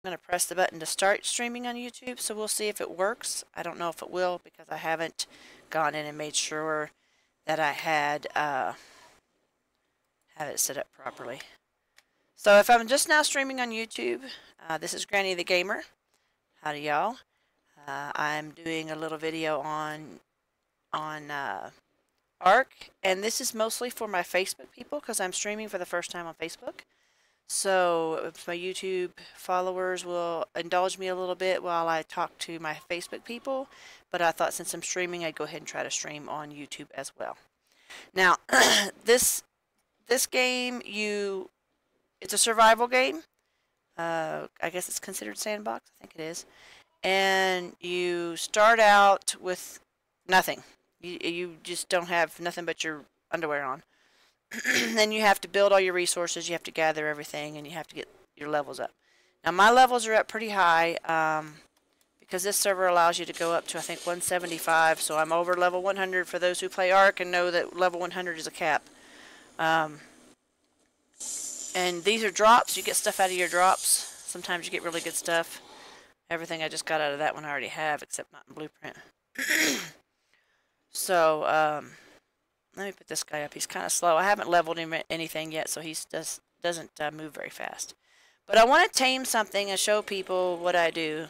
going to press the button to start streaming on YouTube, so we'll see if it works. I don't know if it will because I haven't gone in and made sure that I had have it set up properly. So if I'm just now streaming on YouTube, this is Granny the Gamer. Howdy y'all. I'm doing a little video on Arc, and this is mostly for my Facebook people because I'm streaming for the first time on Facebook. So if my YouTube followers will indulge me a little bit while I talk to my Facebook people, but I thought since I'm streaming, I'd go ahead and try to stream on YouTube as well. Now, this game, it's a survival game. I guess it's considered sandbox. I think it is. And you start out with nothing. You just don't have nothing but your underwear on. Then you have to build all your resources, you have to gather everything, and you have to get your levels up. Now my levels are up pretty high because this server allows you to go up to I think 175, so I'm over level 100 for those who play Arc and know that level 100 is a cap. And these are drops, you get stuff out of your drops. Sometimes you get really good stuff. Everything I just got out of that one I already have, except not in Blueprint. So, let me put this guy up. He's kind of slow. I haven't leveled him anything yet, so he doesn't move very fast. But I want to tame something and show people what I do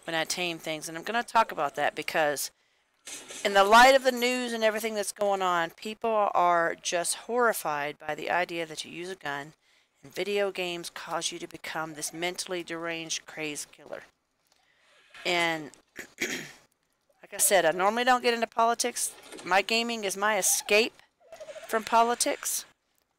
when I tame things. And I'm going to talk about that because in the light of the news and everything that's going on, people are just horrified by the idea that you use a gun and video games cause you to become this mentally deranged, crazed killer. And like I said, I normally don't get into politics. My gaming is my escape from politics,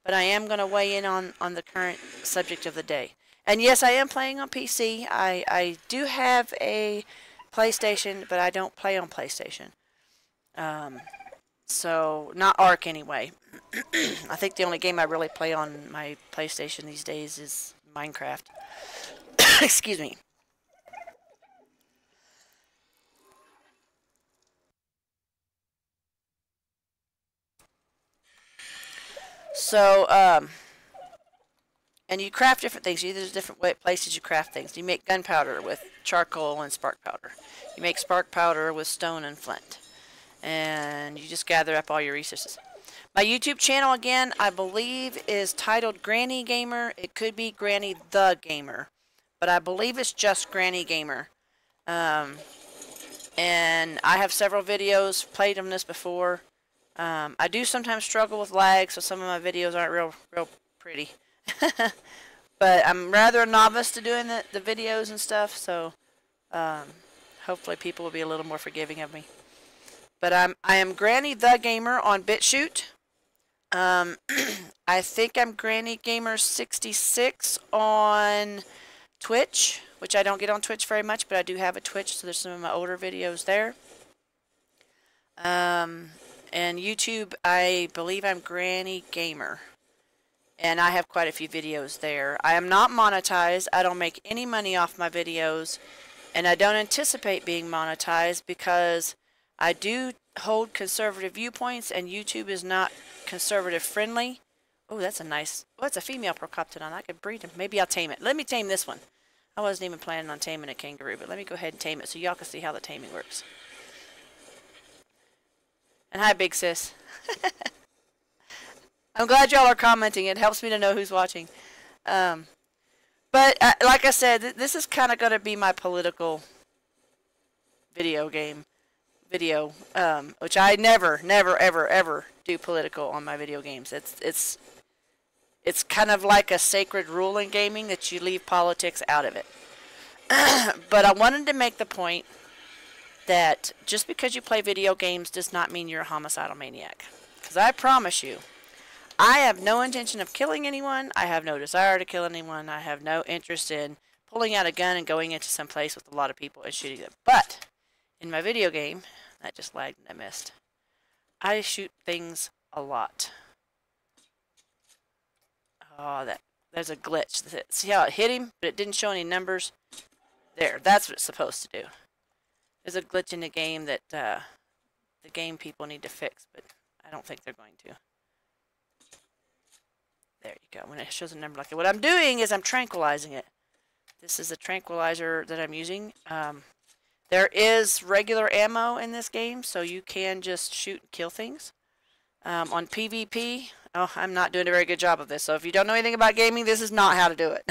but I am going to weigh in on the current subject of the day. And yes, I am playing on PC. I do have a PlayStation, but I don't play on PlayStation. So, not Arc anyway. I think the only game I really play on my PlayStation these days is Minecraft. Excuse me. So, and you craft different things. There's different places you craft things. You make gunpowder with charcoal and spark powder. You make spark powder with stone and flint. And you just gather up all your resources. My YouTube channel, again, I believe is titled Granny Gamer. It could be Granny the Gamer. But I believe it's just Granny Gamer. And I have several videos, played on this before. I do sometimes struggle with lag, so some of my videos aren't real pretty. But I'm rather a novice to doing the videos and stuff, so hopefully people will be a little more forgiving of me. But I am Granny the Gamer on BitChute. I think I'm Granny Gamer 66 on Twitch, which I don't get on Twitch very much, but I do have a Twitch, so there's some of my older videos there. And YouTube, I believe I'm Granny Gamer. And I have quite a few videos there. I am not monetized. I don't make any money off my videos. And I don't anticipate being monetized because I do hold conservative viewpoints and YouTube is not conservative friendly. Oh, that's a nice... Oh, it's a female Procoptodon. I could breed him. Maybe I'll tame it. Let me tame this one. I wasn't even planning on taming a kangaroo, but let me go ahead and tame it so y'all can see how the taming works. And hi, big sis. I'm glad y'all are commenting. It helps me to know who's watching. But like I said, this is kind of going to be my political video, which I never, ever do political on my video games. It's kind of like a sacred rule in gaming that you leave politics out of it. But I wanted to make the point that just because you play video games does not mean you're a homicidal maniac. Because I promise you, I have no intention of killing anyone. I have no desire to kill anyone. I have no interest in pulling out a gun and going into some place with a lot of people and shooting them. But in my video game, that just lagged and I missed. I shoot things a lot. Oh, there's a glitch. See how it hit him, but it didn't show any numbers? There, that's what it's supposed to do. There's a glitch in the game that the game people need to fix, but I don't think they're going to. There you go. When it shows a number like that. What I'm doing is I'm tranquilizing it. This is a tranquilizer that I'm using. There is regular ammo in this game, so you can just shoot and kill things. On PvP, oh, I'm not doing a very good job of this, so if you don't know anything about gaming, this is not how to do it.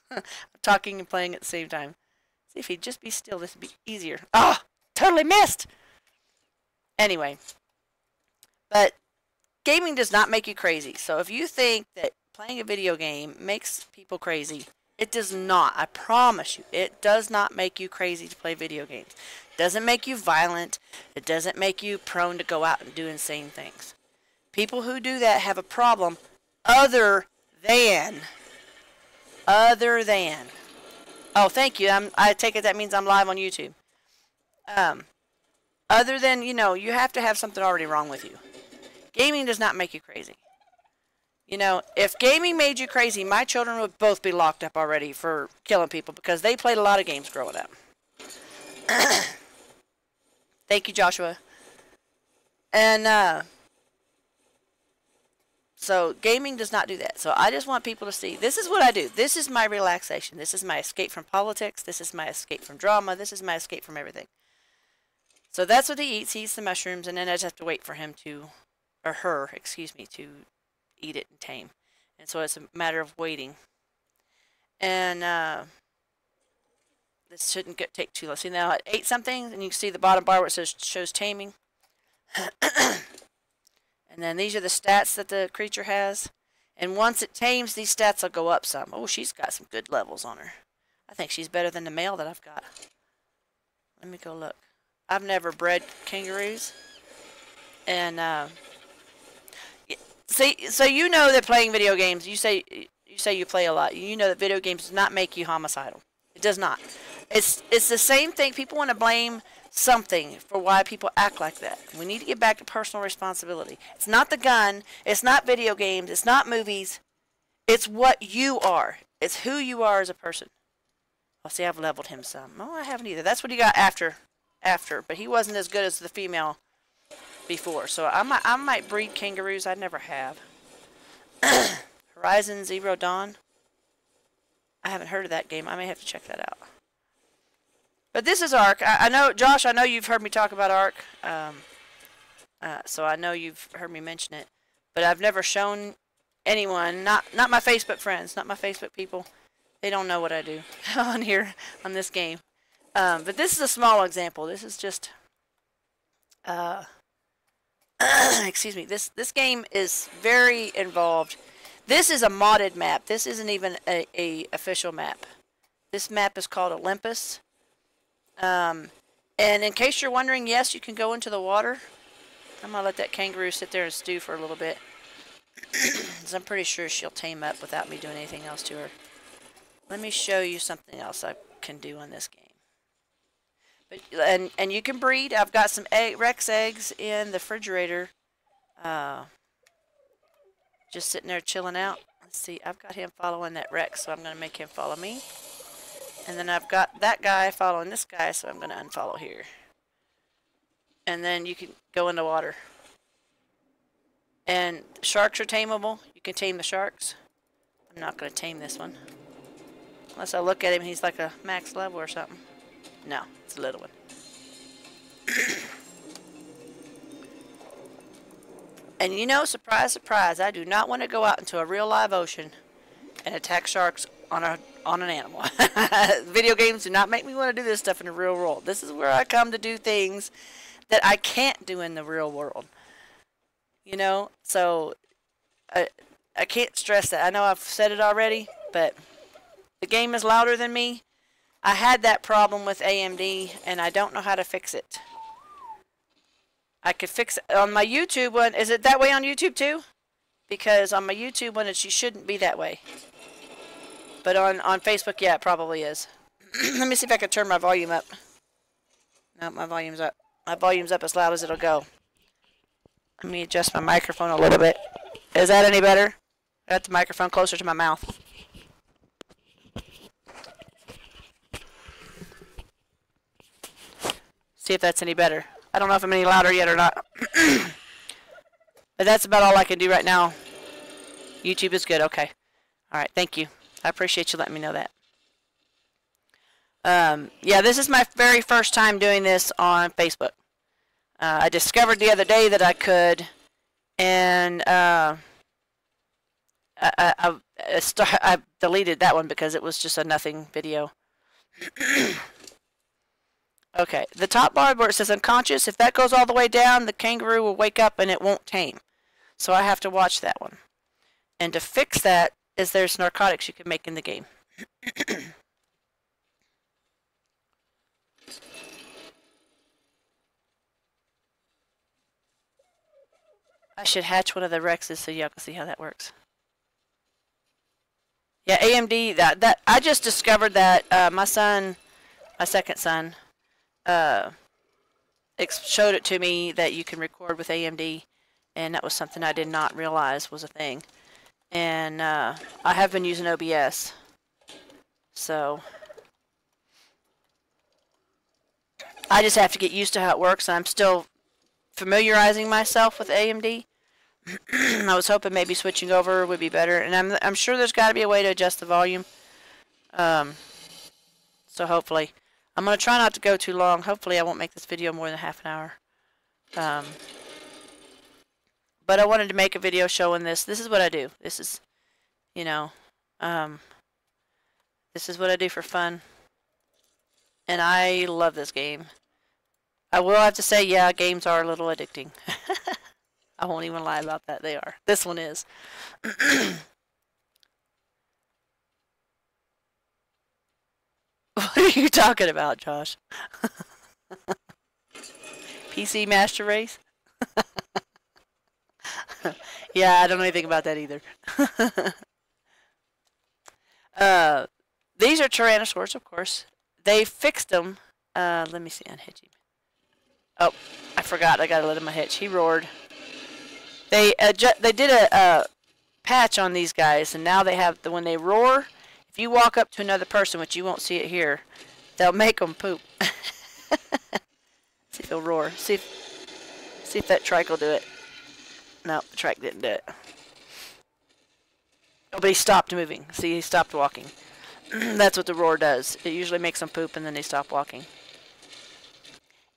I'm talking and playing at the same time. See, if he'd just be still, this would be easier. Oh, totally missed! Anyway, but gaming does not make you crazy, so if you think that playing a video game makes people crazy, it does not. I promise you, it does not make you crazy to play video games. It doesn't make you violent. It doesn't make you prone to go out and do insane things. People who do that have a problem other than. Oh, thank you. I take it that means I'm live on YouTube. Other than, you know, you have to have something already wrong with you. Gaming does not make you crazy. You know, if gaming made you crazy, my children would both be locked up already for killing people because they played a lot of games growing up. Thank you, Joshua. And, so gaming does not do that. So I just want people to see, this is what I do. This is my relaxation. This is my escape from politics. This is my escape from drama. This is my escape from everything. So that's what he eats. He eats the mushrooms, and then I just have to wait for him to, or her, excuse me, to eat it and tame. And so it's a matter of waiting. And this shouldn't take too long. See, now it ate something, and you can see the bottom bar where it says shows taming. And then these are the stats that the creature has. And once it tames, these stats will go up some. Oh, she's got some good levels on her. I think she's better than the male that I've got. Let me go look. I've never bred kangaroos. And, see, so you know that playing video games, you say you play a lot. You know that video games do not make you homicidal. It does not. It's the same thing. People want to blame something for why people act like that. We need to get back to personal responsibility. It's not the gun. It's not video games. It's not movies. It's what you are. It's who you are as a person. Oh, see, I've leveled him some. No, I haven't either. That's what he got after. But he wasn't as good as the female before. So I might breed kangaroos. I never have. Horizon Zero Dawn. I haven't heard of that game. I may have to check that out. But this is Ark. I know, Josh, I know you've heard me talk about Ark. So I know you've heard me mention it. But I've never shown anyone, not my Facebook friends, not my Facebook people. They don't know what I do on here, on this game. But this is a small example. This is just, excuse me, this game is very involved. This is a modded map. This isn't even a official map. This map is called Olympus. And in case you're wondering, yes, you can go into the water. I'm going to let that kangaroo sit there and stew for a little bit. Because I'm pretty sure she'll tame up without me doing anything else to her. Let me show you something else I can do in this game. But, and you can breed. I've got some Rex eggs in the refrigerator. Just sitting there chilling out. Let's see, I've got him following that Rex, so I'm going to make him follow me. And then I've got that guy following this guy, so I'm going to unfollow here. And then you can go in the water. And sharks are tameable. You can tame the sharks. I'm not going to tame this one. Unless I look at him and he's like a max level or something. No, it's a little one. And you know, surprise, surprise, I do not want to go out into a real live ocean and attack sharks on an animal. Video games do not make me want to do this stuff in the real world. This is where I come to do things that I can't do in the real world. You know, so I can't stress that. I know I've said it already, but the game is louder than me. I had that problem with AMD, and I don't know how to fix it. I could fix it on my YouTube one. Is it that way on YouTube too? Because on my YouTube one, she shouldn't be that way. But on Facebook, yeah, it probably is. Let me see if I can turn my volume up. No, my volume's up. My volume's up as loud as it'll go. Let me adjust my microphone a little bit. Is that any better? I got the microphone closer to my mouth. See if that's any better. I don't know if I'm any louder yet or not. But that's about all I can do right now. YouTube is good. Okay. All right. Thank you. I appreciate you letting me know that. Yeah, this is my very first time doing this on Facebook. I discovered the other day that I could, and I deleted that one because it was just a nothing video. Okay, the top bar where it says unconscious, if that goes all the way down, the kangaroo will wake up and it won't tame. So I have to watch that one. And to fix that, is there's narcotics you can make in the game. I should hatch one of the Rexes so y'all can see how that works. Yeah, AMD, that I just discovered that my son, my second son, showed it to me that you can record with AMD, and that was something I did not realize was a thing. And I have been using OBS, so I just have to get used to how it works. I'm still familiarizing myself with AMD. I was hoping maybe switching over would be better, and I'm sure there's got to be a way to adjust the volume. So hopefully, I'm gonna try not to go too long. Hopefully, I won't make this video more than half an hour. But I wanted to make a video showing this. This is what I do. This is, you know, this is what I do for fun, and I love this game. I will have to say, yeah, games are a little addicting. I won't even lie about that. They are. This one is. What are you talking about, Josh? PC Master Race? Yeah, I don't know anything about that either. These are Tyrannosaurs, of course. They fixed them. Let me see. Unhitch him. Oh, I forgot. I gotta let him hitch. He roared. They did a patch on these guys, and now they have when they roar. If you walk up to another person, which you won't see it here, they'll make them poop. See if he'll roar. See if that trike will do it. No, the trike didn't do it. Oh, but he stopped moving. See, he stopped walking. That's what the roar does. It usually makes them poop, and then they stop walking.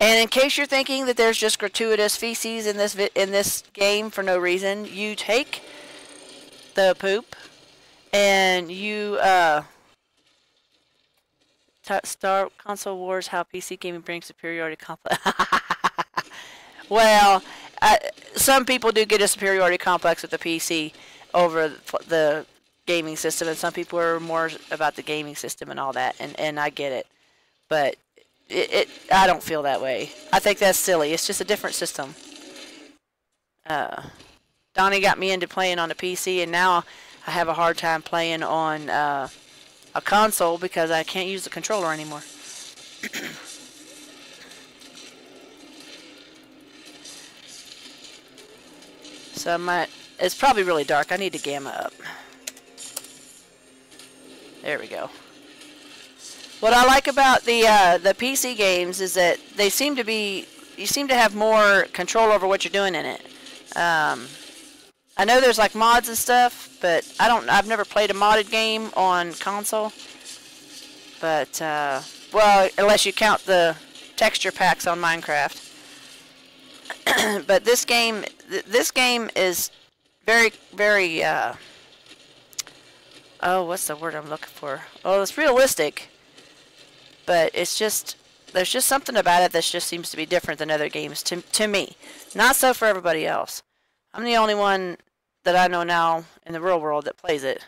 And in case you're thinking that there's just gratuitous feces in this game for no reason, you take the poop and you Star Console Wars, how PC gaming brings superiority complex. Well, some people do get a superiority complex with the PC over the gaming system, and some people are more about the gaming system and all that, and I get it. But I don't feel that way. I think that's silly. It's just a different system. Donnie got me into playing on the PC, and now I have a hard time playing on a console because I can't use the controller anymore. So it's probably really dark. I need to gamma up. There we go. What I like about the PC games is that you seem to have more control over what you're doing in it. I know there's like mods and stuff, but I've never played a modded game on console. But well, unless you count the texture packs on Minecraft. But this game is very, very oh, what's the word I'm looking for? Oh, it's realistic. But it's just, there's just something about it that just seems to be different than other games to me. Not so for everybody else. I'm the only one that I know now in the real world that plays it.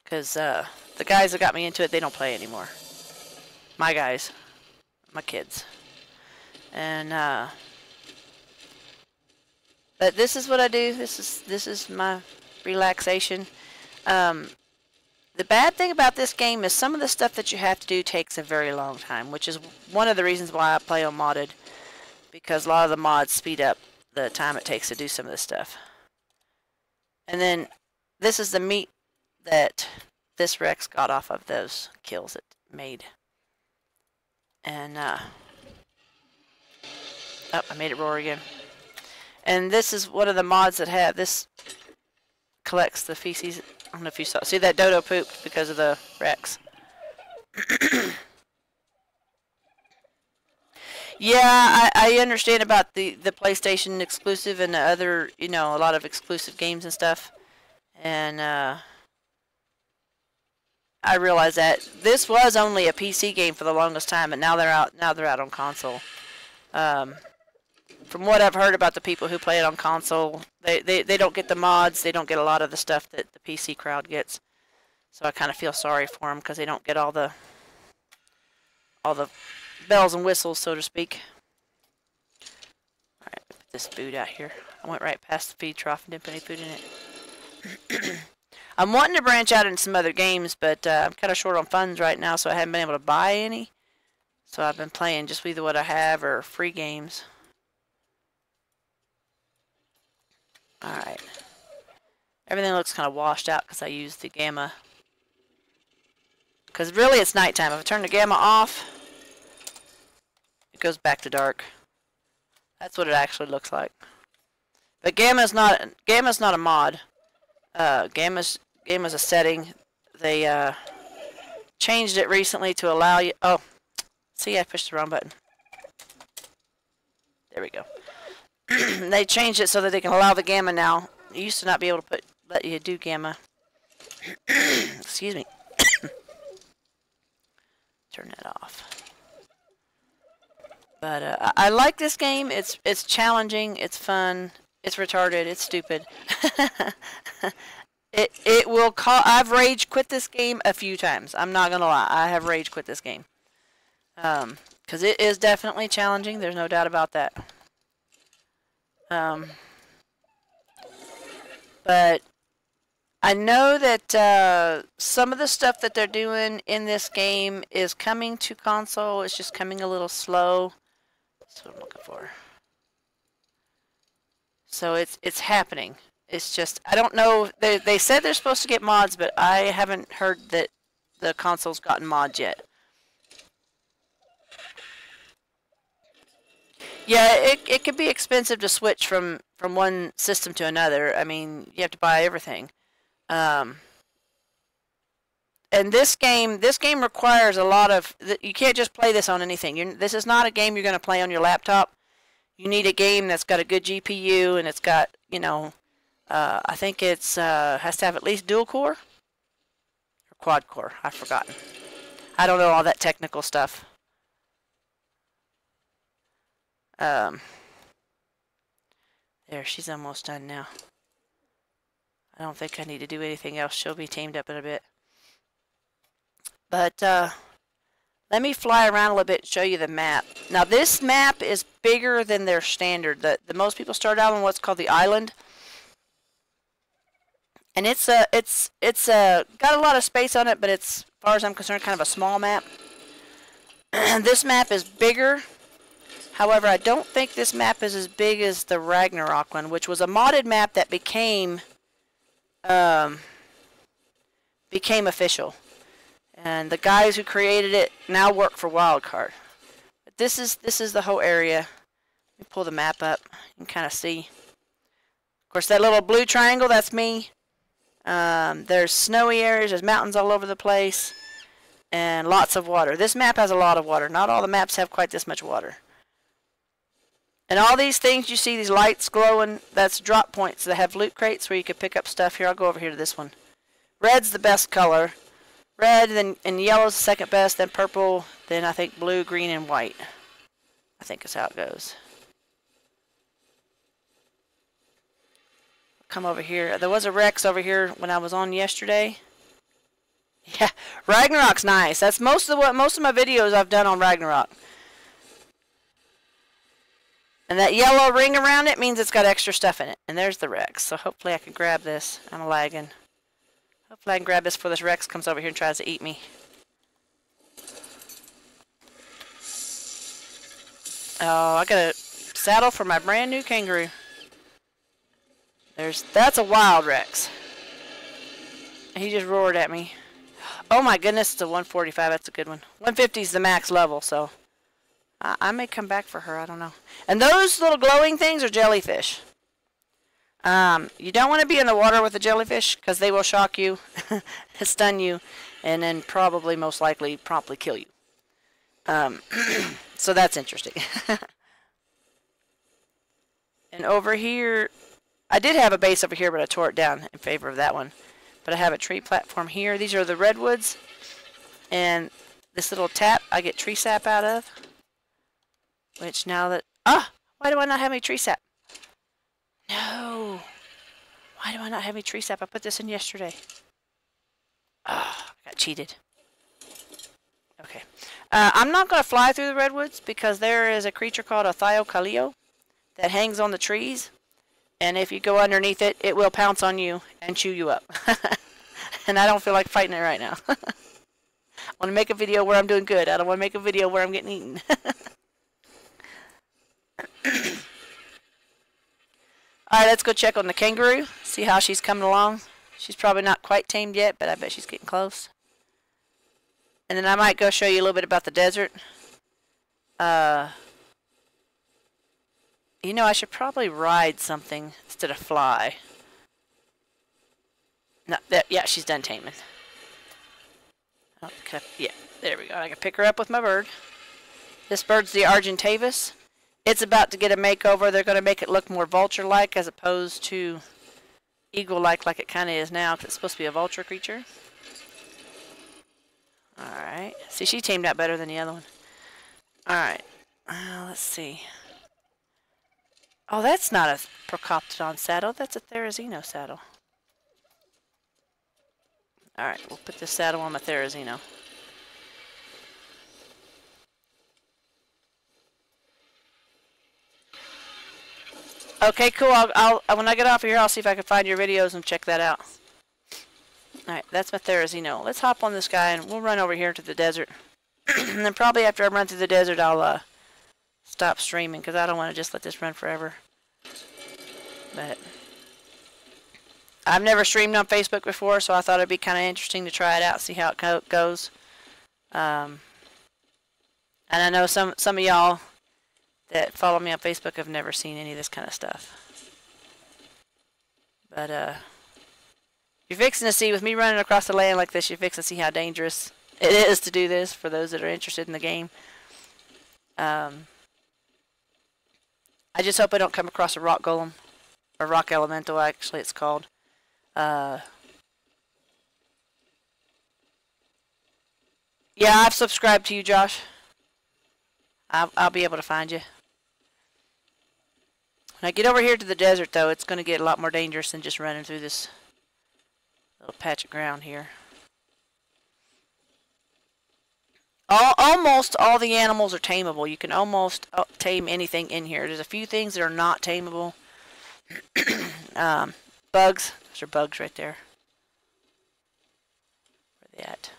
Because the guys that got me into it, they don't play anymore. My guys. My kids. And, but this is what I do. This is my relaxation. The bad thing about this game is some of the stuff that you have to do takes a very long time, which is one of the reasons why I play on modded, because a lot of the mods speed up the time it takes to do some of this stuff. And then this is the meat that this Rex got off of those kills it made. And oh, I made it roar again. And this is one of the mods that have this collects the feces. I don't know if you saw. See that dodo pooped because of the Rex. Yeah, I understand about the PlayStation exclusive and the other, you know, a lot of exclusive games and stuff. And I realize that this was only a PC game for the longest time, but now they're out. Now they're out on console. From what I've heard about the people who play it on console, they don't get the mods. They don't get a lot of the stuff that the PC crowd gets. So I kind of feel sorry for them because they don't get all the bells and whistles, so to speak. Alright, put this food out here. I went right past the feed trough and didn't put any food in it. I'm wanting to branch out into some other games, but I'm kind of short on funds right now, so I haven't been able to buy any. So I've been playing just either what I have or free games. Alright. Everything looks kind of washed out because I used the gamma. Because really it's nighttime. If I turn the gamma off, it goes back to dark. That's what it actually looks like. But gamma's not a mod. Gamma's a setting. They changed it recently to allow you. Oh, see, I pushed the wrong button. There we go. They changed it so that they can allow the gamma now. You used to not be able to let you do gamma. Excuse me. Turn that off. But I like this game. It's challenging. It's fun. It's retarded. It's stupid. It will call. I've rage quit this game a few times. I'm not gonna lie. I have rage quit this game. Because it is definitely challenging. There's no doubt about that. But I know that some of the stuff that they're doing in this game is coming to console. It's just coming a little slow. That's what I'm looking for. So it's happening. It's just, I don't know. They said they're supposed to get mods, but I haven't heard that the console's gotten mods yet. Yeah, it could be expensive to switch from one system to another. I mean, you have to buy everything. And this game requires a lot of. You can't just play this on anything. This is not a game you're going to play on your laptop. You need a game that's got a good GPU and it's got, you know, I think it's has to have at least dual core or quad core. I've forgotten. I don't know all that technical stuff. There, she's almost done now. I don't think I need to do anything else. She'll be tamed up in a bit. But let me fly around a little bit and show you the map. Now this map is bigger than their standard. The most people start out on what's called the island. And it's got a lot of space on it, but it's, as far as I'm concerned, kind of a small map. This map is bigger. However, I don't think this map is as big as the Ragnarok one, which was a modded map that became official. And the guys who created it now work for Wildcard. But this is the whole area. Let me pull the map up. You can kind of see. Of course, that little blue triangle, that's me. There's snowy areas, there's mountains all over the place, and lots of water. This map has a lot of water. Not all the maps have quite this much water. And all these things you see, these lights glowing, that's drop points that have loot crates where you could pick up stuff. Here, I'll go over here to this one. Red's the best color. Red, and yellow's the second best, then purple, then I think blue, green, and white. I think is how it goes. Come over here. There was a Rex over here when I was on yesterday. Yeah, Ragnarok's nice. That's most of my videos I've done on Ragnarok. And that yellow ring around it means it's got extra stuff in it. And there's the Rex. So hopefully I can grab this. I'm lagging. Hopefully I can grab this before this Rex comes over here and tries to eat me. Oh, I got a saddle for my brand new kangaroo. That's a wild Rex. He just roared at me. Oh my goodness, it's a 145. That's a good one. 150 is the max level, so I may come back for her. I don't know. And those little glowing things are jellyfish. You don't want to be in the water with the jellyfish because they will shock you, stun you, and then probably, most likely, promptly kill you. So that's interesting. And over here, I did have a base over here, but I tore it down in favor of that one. But I have a tree platform here. These are the redwoods. And this little tap I get tree sap out of. Which now that... Ah! Why do I not have any tree sap? No! Why do I not have any tree sap? I put this in yesterday. Ah, I got cheated. Okay. I'm not going to fly through the redwoods because there is a creature called a thiocaleo that hangs on the trees. And if you go underneath it, it will pounce on you and chew you up. And I don't feel like fighting it right now. I want to make a video where I'm doing good. I don't want to make a video where I'm getting eaten. Alright, let's go check on the kangaroo. See how she's coming along. She's probably not quite tamed yet, but I bet she's getting close. And then I might go show you a little bit about the desert. You know, I should probably ride something instead of fly. No, yeah, she's done taming. Okay, yeah, there we go. I can pick her up with my bird. This bird's the Argentavis. It's about to get a makeover. They're going to make it look more vulture-like as opposed to eagle-like it kind of is now, because it's supposed to be a vulture creature. Alright. See, she tamed out better than the other one. Alright. Let's see. Oh, that's not a Procoptodon saddle. That's a Therizino saddle. Alright, we'll put this saddle on my Therizino. Okay, cool. I'll when I get off of here, I'll see if I can find your videos and check that out. Alright, that's my Therizino. Let's hop on this guy and we'll run over here to the desert. And then probably after I run through the desert, I'll stop streaming because I don't want to just let this run forever. But I've never streamed on Facebook before, so I thought it'd be kind of interesting to try it out, see how it goes. And I know some of y'all that follow me on Facebook have never seen any of this kind of stuff. But you're fixing to see, with me running across the land like this, you're fixing to see how dangerous it is to do this for those that are interested in the game. I just hope I don't come across a rock golem. Or rock elemental, actually it's called. Yeah, I've subscribed to you, Josh. I'll be able to find you. When I get over here to the desert, though, it's going to get a lot more dangerous than just running through this little patch of ground here. Almost all the animals are tameable. You can almost tame anything in here. There's a few things that are not tameable. Bugs. Those are bugs right there. Where are they at?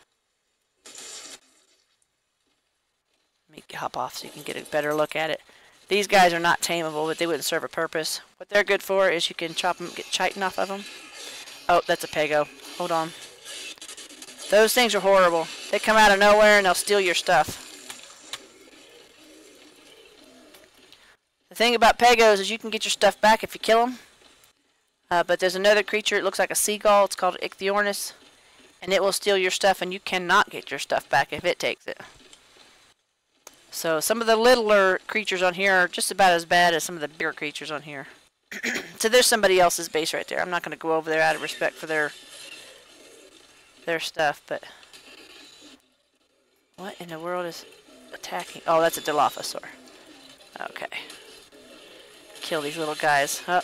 Let me hop off so you can get a better look at it. These guys are not tameable, but they wouldn't serve a purpose. What they're good for is you can chop them, get chitin off of them. Oh, that's a pego. Hold on. Those things are horrible. They come out of nowhere and they'll steal your stuff. The thing about pegos is you can get your stuff back if you kill them. But there's another creature, it looks like a seagull. It's called Ichthyornis. And it will steal your stuff and you cannot get your stuff back if it takes it. So some of the littler creatures on here are just about as bad as some of the bigger creatures on here. So there's somebody else's base right there. I'm not going to go over there out of respect for their stuff, but what in the world is attacking? Oh, that's a Dilophosaur. Okay. Kill these little guys. Oh.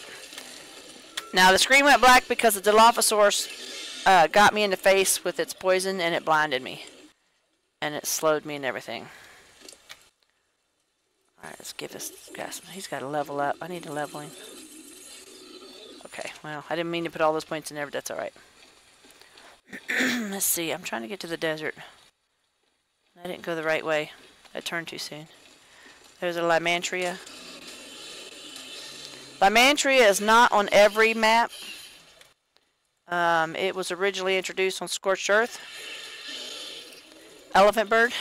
Now the screen went black because the Dilophosaurus got me in the face with its poison and it blinded me. And it slowed me and everything. Alright, let's give this guy some. He's got to level up. I need to level him. Okay, well, I didn't mean to put all those points in there, but that's alright. Let's see, I'm trying to get to the desert. I didn't go the right way. I turned too soon. There's a Lymantria. Lymantria is not on every map. It was originally introduced on Scorched Earth. Elephant bird.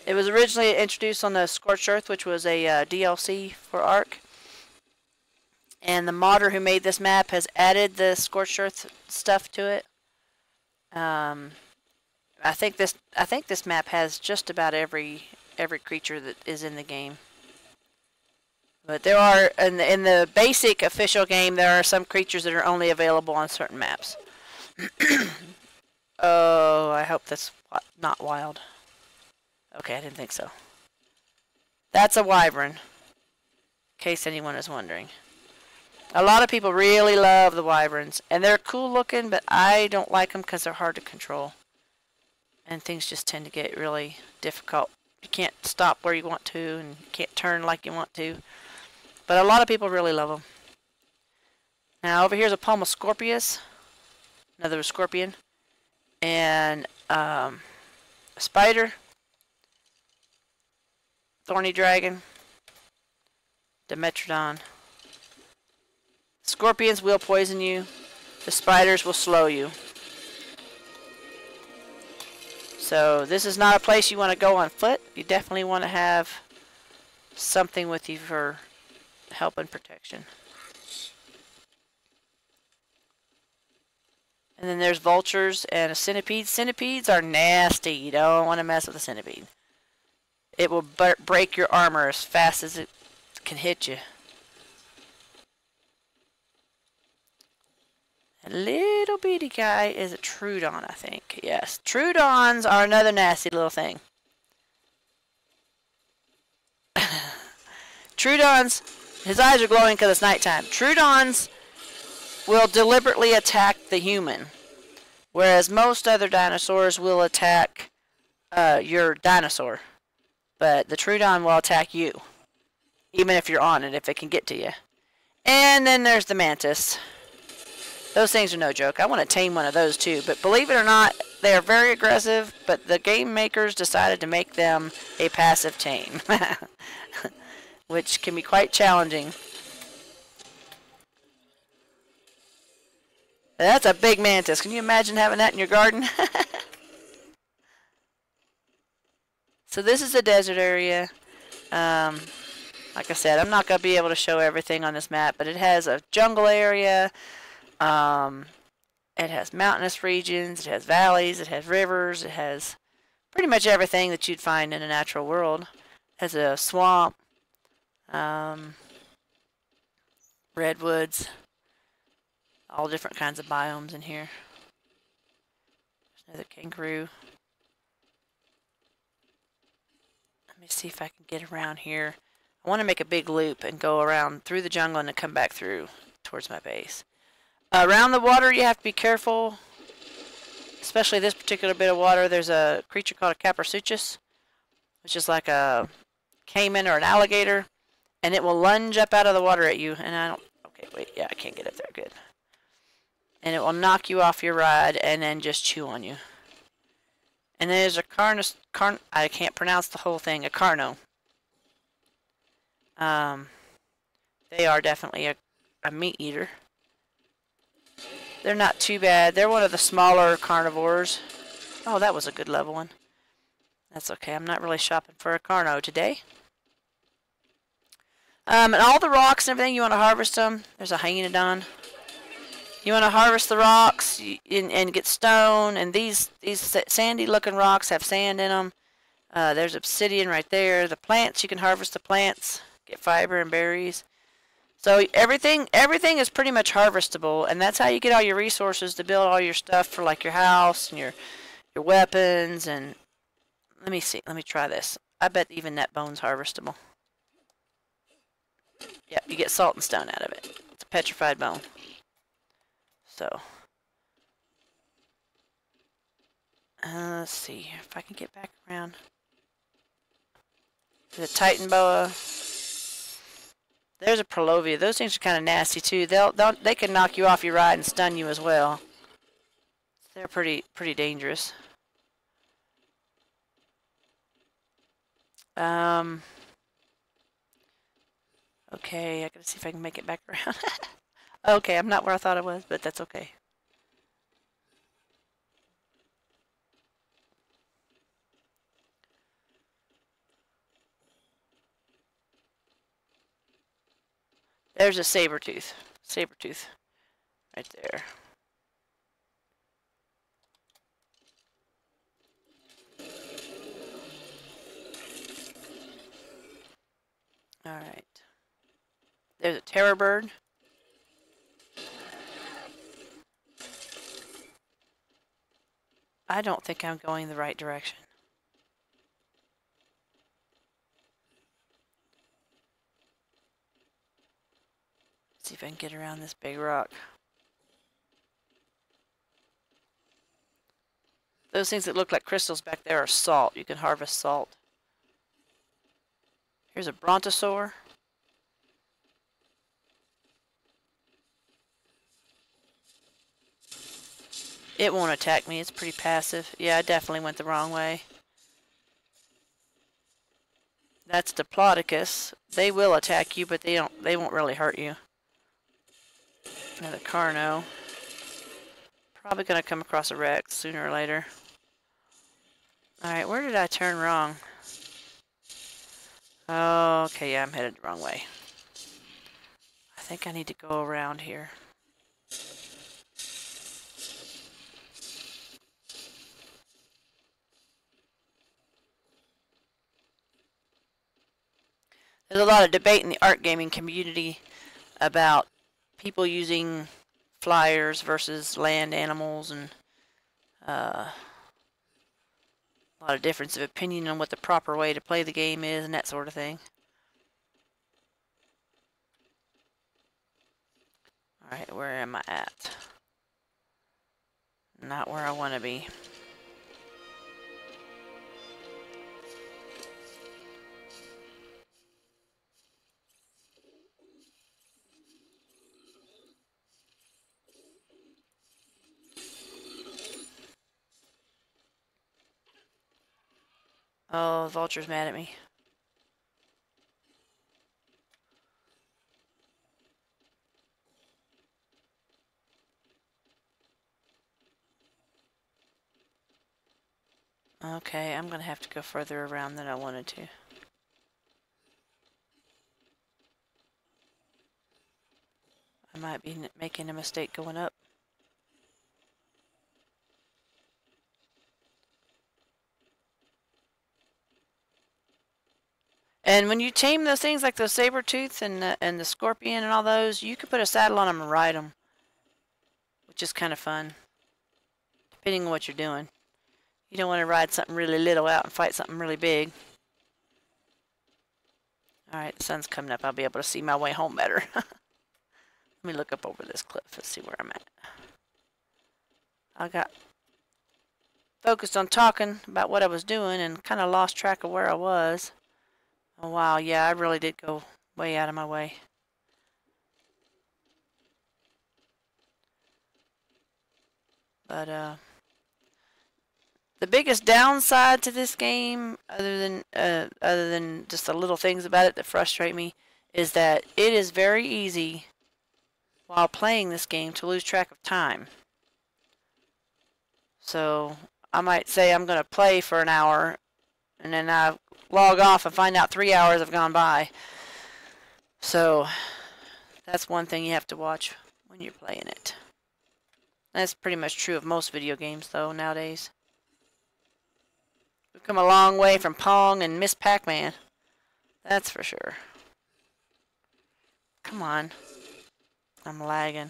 It was originally introduced on the Scorched Earth, which was a DLC for Ark. And the modder who made this map has added the scorched earth stuff to it. I think this map has just about every creature that is in the game. But there are in the basic official game, there are some creatures that are only available on certain maps. Oh, I hope that's not wild. Okay, I didn't think so. That's a wyvern, in case anyone is wondering. A lot of people really love the wyverns, and they're cool looking, but I don't like them because they're hard to control. And things just tend to get really difficult. You can't stop where you want to, and you can't turn like you want to. But a lot of people really love them. Now over here is a Palma Scorpius, another scorpion, and a spider, thorny dragon, Dimetrodon. Scorpions will poison you. The spiders will slow you. So this is not a place you want to go on foot. You definitely want to have something with you for help and protection. And then there's vultures and a centipede. Centipedes are nasty. You don't want to mess with a centipede. It will break your armor as fast as it can hit you. A little bitty guy is a Trudon, I think. Yes, Trudons are another nasty little thing. Trudons, his eyes are glowing because it's nighttime. Trudons will deliberately attack the human, whereas most other dinosaurs will attack your dinosaur. But the Trudon will attack you, even if you're on it, if it can get to you. And then there's the mantis. Those things are no joke. I want to tame one of those too, but believe it or not, they are very aggressive, but the game makers decided to make them a passive tame, which can be quite challenging. That's a big mantis. Can you imagine having that in your garden? So this is a desert area. Like I said, I'm not going to be able to show everything on this map, but it has a jungle area. It has mountainous regions, it has valleys, it has rivers, it has pretty much everything that you'd find in a natural world. It has a swamp, redwoods, all different kinds of biomes in here. There's another kangaroo. Let me see if I can get around here. I want to make a big loop and go around through the jungle and then come back through towards my base. Around the water, you have to be careful, especially this particular bit of water. There's a creature called a Caprasuchus, which is like a caiman or an alligator, and it will lunge up out of the water at you. And I don't, okay, wait, yeah, I can't get up there, good. And it will knock you off your ride and then just chew on you. And then there's a I can't pronounce the whole thing, a Carno. They are definitely a meat eater. They're not too bad. They're one of the smaller carnivores. Oh, that was a good level one. That's okay. I'm not really shopping for a Carno today. And all the rocks and everything, you want to harvest them. There's a Hyenodon. You want to harvest the rocks and get stone. And these sandy-looking rocks have sand in them. There's obsidian right there. The plants, you can harvest the plants. Get fiber and berries. So everything is pretty much harvestable, and that's how you get all your resources to build all your stuff for like your house and your weapons. And let me see, let me try this. I bet even that bone's harvestable. Yep, you get salt and stone out of it. It's a petrified bone. So let's see if I can get back around. The Titan boa. There's a Prolovia. Those things are kind of nasty too. They can knock you off your ride and stun you as well. They're pretty dangerous. Okay, I gotta see if I can make it back around. Okay, I'm not where I thought I was, but that's okay. There's a saber tooth. Saber tooth. Right there. Alright. There's a terror bird. I don't think I'm going the right direction. Let's see if I can get around this big rock. Those things that look like crystals back there are salt. You can harvest salt. Here's a brontosaur. It won't attack me. It's pretty passive. Yeah, I definitely went the wrong way. That's Diplodocus. They will attack you, but they won't really hurt you. Another Carno. Probably gonna come across a Rex sooner or later. Alright, where did I turn wrong? Oh, okay, yeah, I'm headed the wrong way. I think I need to go around here. There's a lot of debate in the art gaming community about people using flyers versus land animals, and a lot of difference of opinion on what the proper way to play the game is and that sort of thing. Alright, where am I at? Not where I want to be. Oh, the vulture's mad at me. Okay, I'm gonna have to go further around than I wanted to. I might be making a mistake going up. And when you tame those things like those saber tooth and the scorpion and all those, you can put a saddle on them and ride them, which is kind of fun, depending on what you're doing. You don't want to ride something really little out and fight something really big. Alright, the sun's coming up. I'll be able to see my way home better. Let me look up over this cliff and see where I'm at. I got focused on talking about what I was doing and kind of lost track of where I was. Oh wow, yeah, I really did go way out of my way. But the biggest downside to this game, other than just the little things about it that frustrate me, is that it is very easy while playing this game to lose track of time. So I might say I'm going to play for an hour, and then I log off and find out 3 hours have gone by. So that's one thing you have to watch when you're playing it. That's pretty much true of most video games, though, nowadays. We've come a long way from Pong and Miss Pac-Man. That's for sure. Come on. I'm lagging.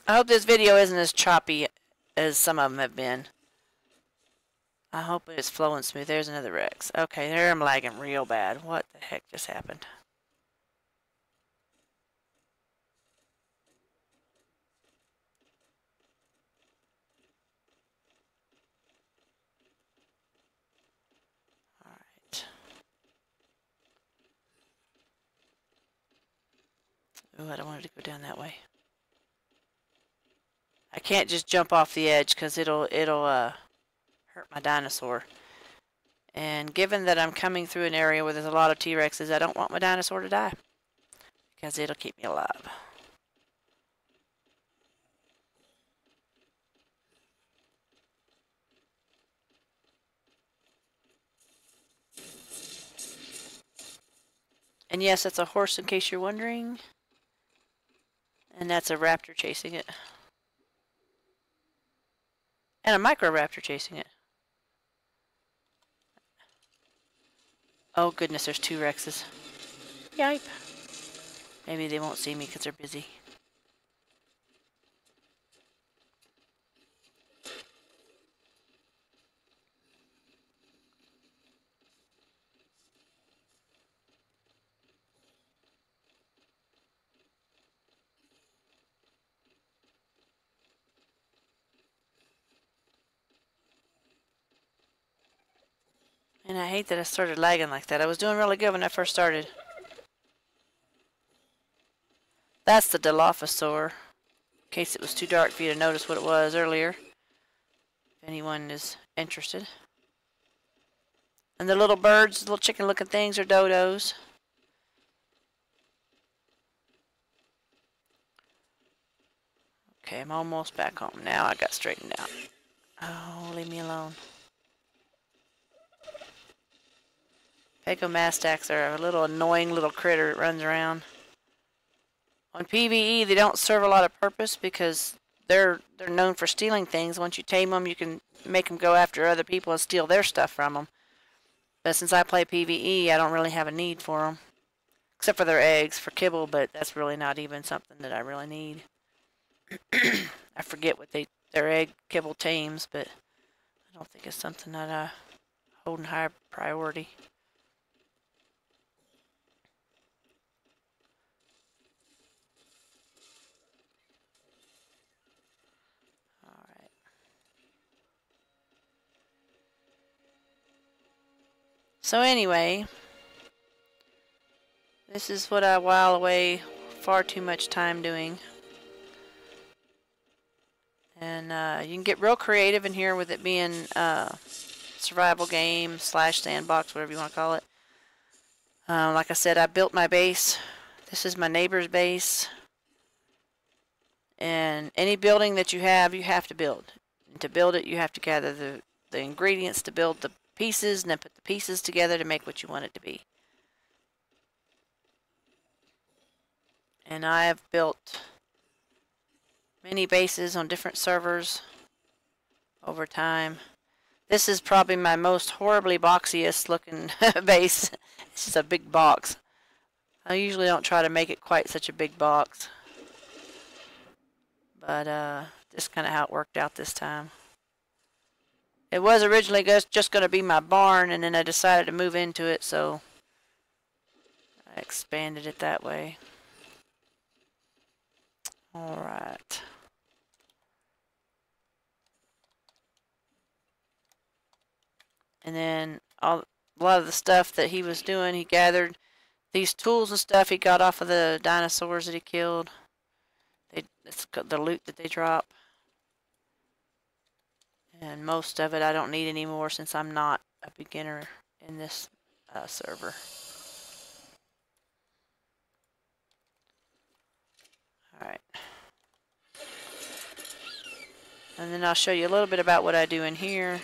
I hope this video isn't as choppy as some of them have been. I hope it's flowing smooth. There's another Rex. Okay, there I'm lagging real bad. What the heck just happened? Alright. Ooh, I don't want it to go down that way. I can't just jump off the edge because it'll hurt my dinosaur. And given that I'm coming through an area where there's a lot of T-Rexes, I don't want my dinosaur to die because it'll keep me alive. And yes, that's a horse in case you're wondering. And that's a raptor chasing it. And a microraptor chasing it. Oh goodness, there's 2 Rexes. Yipe. Maybe they won't see me because they're busy. And I hate that I started lagging like that. I was doing really good when I first started. That's the Dilophosaur. In case it was too dark for you to notice what it was earlier. If anyone is interested. And the little birds, little chicken looking things are dodos. Okay, I'm almost back home now. I got straightened out. Oh, leave me alone. Pegomastax are a little annoying little critter that runs around. On PvE, they don't serve a lot of purpose because they're known for stealing things. Once you tame them, you can make them go after other people and steal their stuff from them. But since I play PvE, I don't really have a need for them. Except for their eggs, for kibble, but that's really not even something that I really need. I forget what their egg kibble tames, but I don't think it's something that I hold in high priority. Alright. So anyway, this is what I while away far too much time doing. And you can get real creative in here with it being survival game / sandbox, whatever you want to call it. Like I said, I built my base. This is my neighbor's base. And any building that you have to build. And to build it, you have to gather the ingredients to build the pieces, and then put the pieces together to make what you want it to be. And I have built many bases on different servers over time. This is probably my most horribly boxiest looking base. It's just a big box. I usually don't try to make it quite such a big box. But just kind of how it worked out this time. It was originally just going to be my barn, and then I decided to move into it, so I expanded it that way. Alright. And then a lot of the stuff that he was doing, he gathered these tools and stuff he got off of the dinosaurs that he killed. It's the loot that they drop. And most of it I don't need anymore since I'm not a beginner in this server. Alright. And then I'll show you a little bit about what I do in here.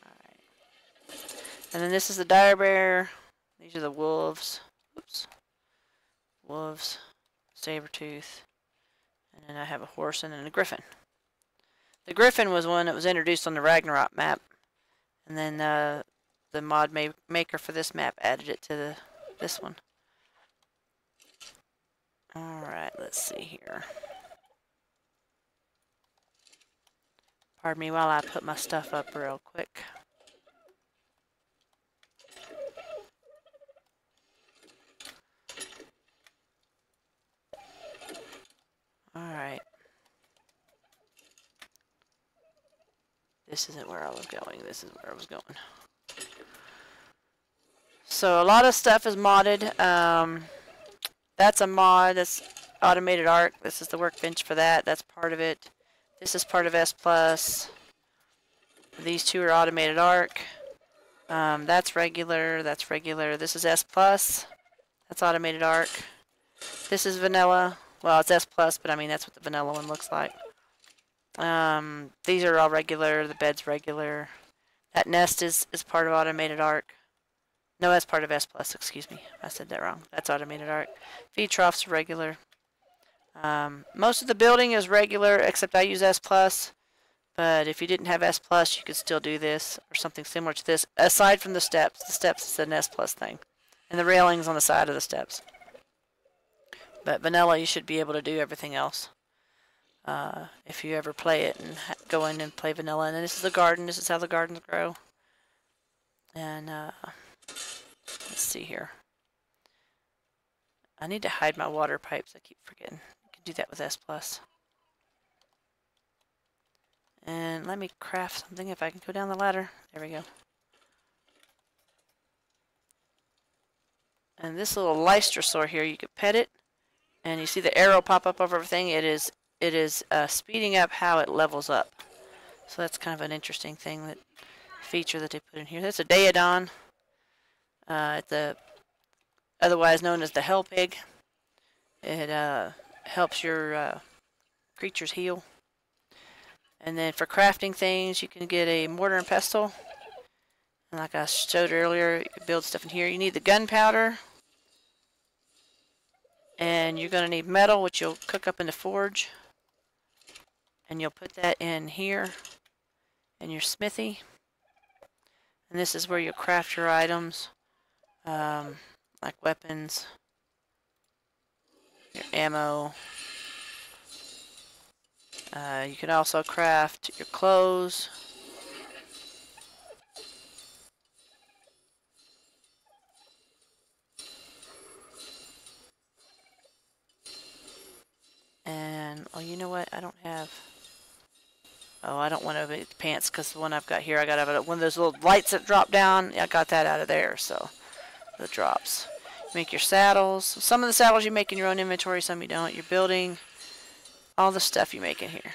Alright. And then this is the dire bear. These are the wolves. Oops. Wolves. Saber-tooth. And then I have a horse and then a griffin. The griffin was one that was introduced on the Ragnarok map. And then the mod maker for this map added it to this one. Alright, let's see here. Pardon me while I put my stuff up real quick. Alright. This isn't where I was going. This is where I was going. So a lot of stuff is modded. That's a mod. That's automated arc. This is the workbench for that. That's part of it. This is part of S+. These two are automated arc. That's regular. That's regular. This is S+. That's automated arc. This is vanilla. Well, it's S+, but I mean that's what the vanilla one looks like. These are all regular. The bed's regular. That nest is part of automated arc. No, that's part of S plus. Excuse me, I said that wrong. That's automated arc. Feed troughs are regular. Most of the building is regular, except I use S plus. But if you didn't have S plus, you could still do this or something similar to this. Aside from the steps is an S plus thing, and the railings on the side of the steps. But vanilla, you should be able to do everything else. If you ever play it and go in and play vanilla. And then this is the garden. This is how the gardens grow. And let's see here. I need to hide my water pipes. I keep forgetting. You can do that with S plus. And let me craft something if I can go down the ladder. There we go. And this little Lystrasaur here, you could pet it, and you see the arrow pop up over everything. It is speeding up how it levels up. So that's kind of an interesting thing, that feature that they put in here. That's a Daeodon. Otherwise known as the Hell Pig. It helps your creatures heal. And then for crafting things, you can get a mortar and pestle. And like I showed earlier, you can build stuff in here. You need the gunpowder. And you're going to need metal, which you'll cook up in the forge. And you'll put that in here, in your smithy. And this is where you'll craft your items, like weapons, your ammo. You can also craft your clothes. And, oh, you know what? I don't have... Oh, I don't want to make pants because the one I've got here, I got one of those little lights that drop down. I got that out of there, so the drops. Make your saddles. Some of the saddles you make in your own inventory, some you don't. You're building all the stuff you make in here.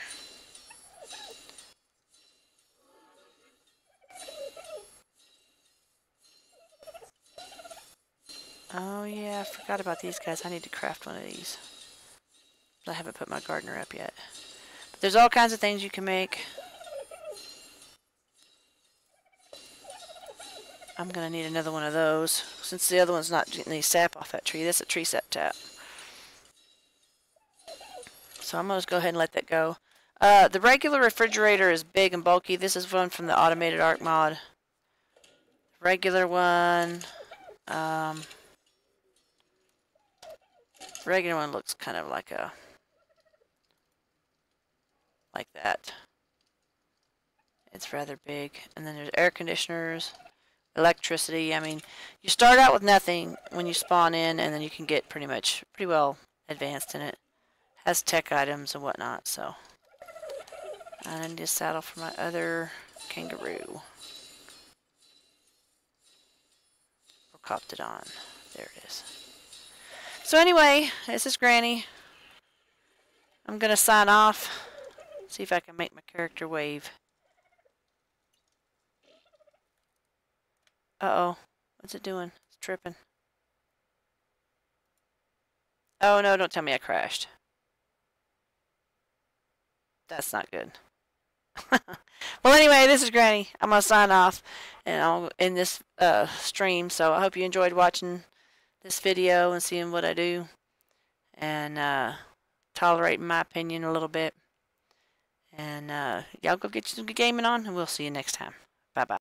Oh yeah, I forgot about these guys. I need to craft one of these. I haven't put my gardener up yet. But there's all kinds of things you can make. I'm going to need another one of those, since the other one's not getting any sap off that tree. That's a tree sap tap. So I'm going to go ahead and let that go. The regular refrigerator is big and bulky. This is one from the automated arc mod. Regular one. Regular one looks kind of like that. It's rather big. And then there's air conditioners, electricity. I mean, you start out with nothing when you spawn in, and then you can get pretty well advanced in it. Has tech items and whatnot, so. I need a saddle for my other kangaroo. Or Coptodon. There it is. So anyway, this is Granny. I'm going to sign off. See if I can make my character wave. Uh-oh. What's it doing? It's tripping. Oh no, don't tell me I crashed. That's not good. Well, anyway, this is Granny. I'm going to sign off and I'll end this stream. So I hope you enjoyed watching this video and seeing what I do. And tolerating my opinion a little bit. And y'all go get you some good gaming on, and we'll see you next time. Bye-bye.